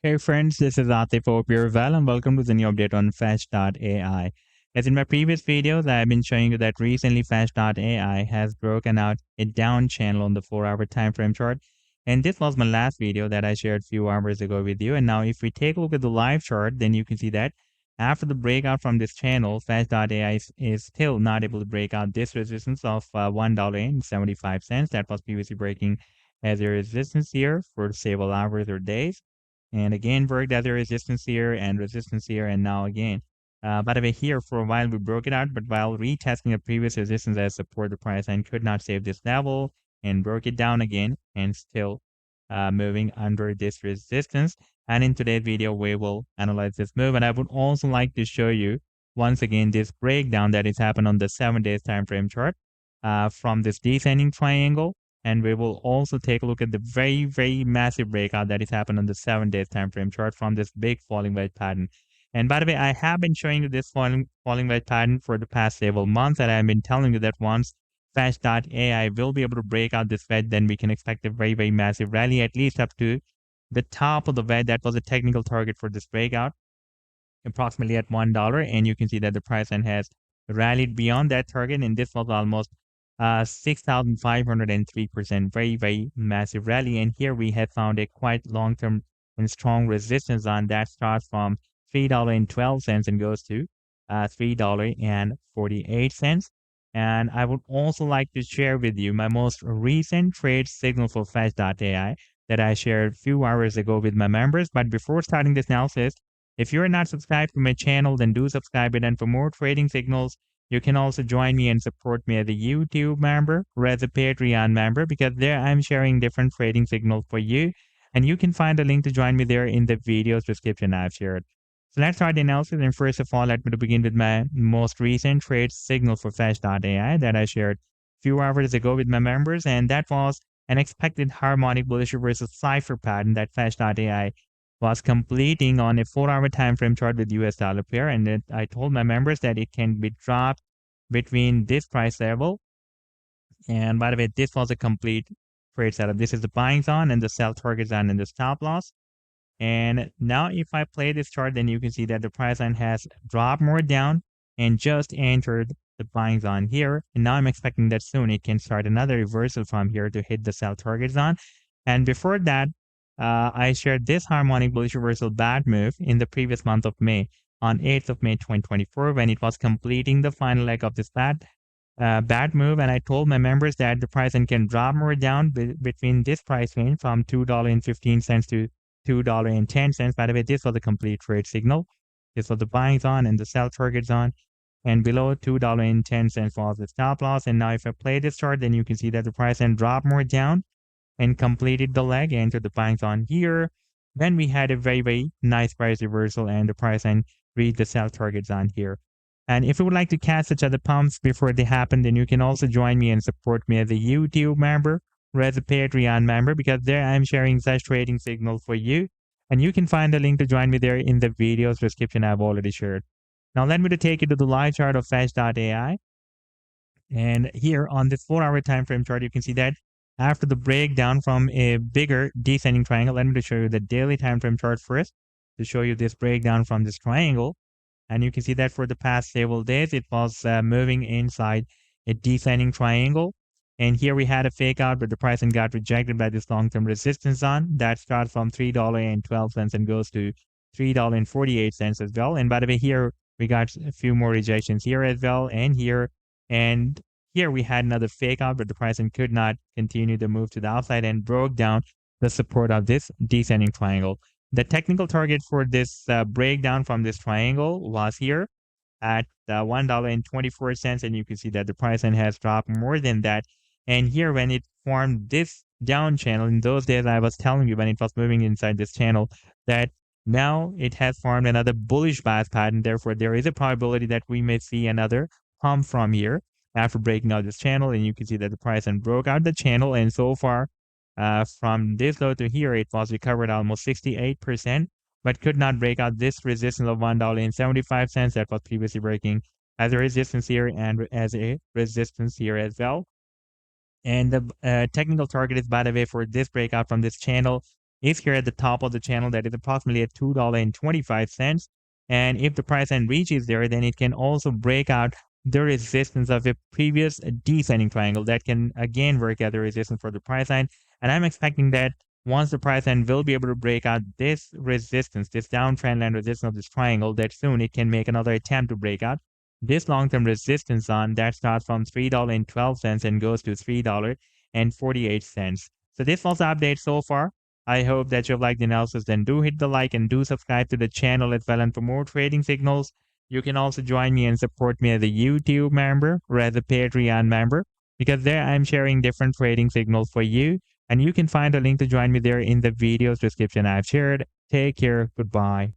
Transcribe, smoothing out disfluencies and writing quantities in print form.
Hey friends, this is Atif. Hope you're well and welcome to the new update on Fetch.ai. As in my previous videos, I've been showing you that recently Fetch.ai has broken out a down channel on the 4-hour time frame chart. And this was my last video that I shared a few hours ago with you. And now if we take a look at the live chart, then you can see that after the breakout from this channel, Fetch.ai is still not able to break out this resistance of $1.75 that was previously breaking as a resistance here for several hours or days. And again worked as a resistance here and now again. By the way, here for a while we broke it out, but while retesting the previous resistance as support, the price line could not save this level and broke it down again and still moving under this resistance. And in today's video, we will analyze this move. And I would also like to show you once again this breakdown that has happened on the 7 days time frame chart from this descending triangle. And we will also take a look at the very massive breakout that has happened on the 7 days time frame chart from this big falling wedge pattern. And by the way, I have been showing you this falling wedge pattern for the past several months, and I've been telling you that once Fetch.ai will be able to break out this wedge, then we can expect a very massive rally, at least up to the top of the wedge. That was a technical target for this breakout, approximately at $1. And you can see that the price line has rallied beyond that target, and this was almost 6,503%, very massive rally. And here we have found a quite long-term and strong resistance on that starts from $3.12 and goes to $3.48. And I would also like to share with you my most recent trade signal for Fetch.ai that I shared a few hours ago with my members. But before starting this analysis, if you're not subscribed to my channel, then do subscribe it. And for more trading signals, you can also join me and support me as a YouTube member or as a Patreon member, because there I'm sharing different trading signals for you. And you can find a link to join me there in the video's description I've shared. So let's start the analysis. And first of all, let me begin with my most recent trade signal for Fetch.ai that I shared a few hours ago with my members. And that was an expected harmonic bullish reversal cipher pattern that Fetch.ai was completing on a 4-hour time frame chart with US dollar pair. And I told my members that it can be dropped between this price level. And by the way, this was a complete trade setup. This is the buying zone and the sell target zone and the stop loss. And now if I play this chart, then you can see that the price line has dropped more down and just entered the buying zone here. And now I'm expecting that soon it can start another reversal from here to hit the sell target zone. And before that, I shared this harmonic bullish reversal bad move in the previous month of May, on 8th of May 2024, when it was completing the final leg of this bad move. And I told my members that the price can drop more down between this price range from $2.15 to $2.10. By the way, this was a complete trade signal. This was the buying zone and the sell target zone. And below $2.10 was the stop loss. And now if I play this chart, then you can see that the price can drop more down and completed the leg, entered the buying zone here. Then we had a very nice price reversal, and the price line reached the sell target zone here. And if you would like to catch such other pumps before they happen, then you can also join me and support me as a YouTube member or as a Patreon member, because there I'm sharing such trading signals for you. And you can find the link to join me there in the video's description I've already shared. Now let me take you to the live chart of Fetch.ai. And here on this 4-hour time frame chart, you can see that after the breakdown from a bigger descending triangle, let me show you the daily time frame chart first to show you this breakdown from this triangle. And you can see that for the past several days, it was moving inside a descending triangle. And here we had a fake out, but the price got rejected by this long-term resistance zone that starts from $3.12 and goes to $3.48 as well. And by the way, here we got a few more rejections here as well, and here. And here we had another fake out, but the price could not continue to move to the outside and broke down the support of this descending triangle. The technical target for this breakdown from this triangle was here at $1.24, and you can see that the price has dropped more than that. And here when it formed this down channel, in those days I was telling you when it was moving inside this channel that now it has formed another bullish bias pattern. Therefore, there is a probability that we may see another pump from here after breaking out this channel. And you can see that the price broke out the channel, and so far from this low to here, it was recovered almost 68%, but could not break out this resistance of $1.75 that was previously breaking as a resistance here and as a resistance here as well. And the technical target is, by the way, for this breakout from this channel is here at the top of the channel, that is approximately at $2.25. And if the price line reaches there, then it can also break out the resistance of a previous descending triangle that can again work as the resistance for the price line. And I'm expecting that once the price line will be able to break out this resistance, this downtrend line resistance of this triangle, that soon it can make another attempt to break out this long-term resistance zone that starts from $3.12 and goes to $3.48. So this was the update so far. I hope that you've liked the analysis. Then do hit the like and do subscribe to the channel as well. And for more trading signals, you can also join me and support me as a YouTube member or as a Patreon member, because there I'm sharing different trading signals for you. And you can find a link to join me there in the video's description I've shared. Take care. Goodbye.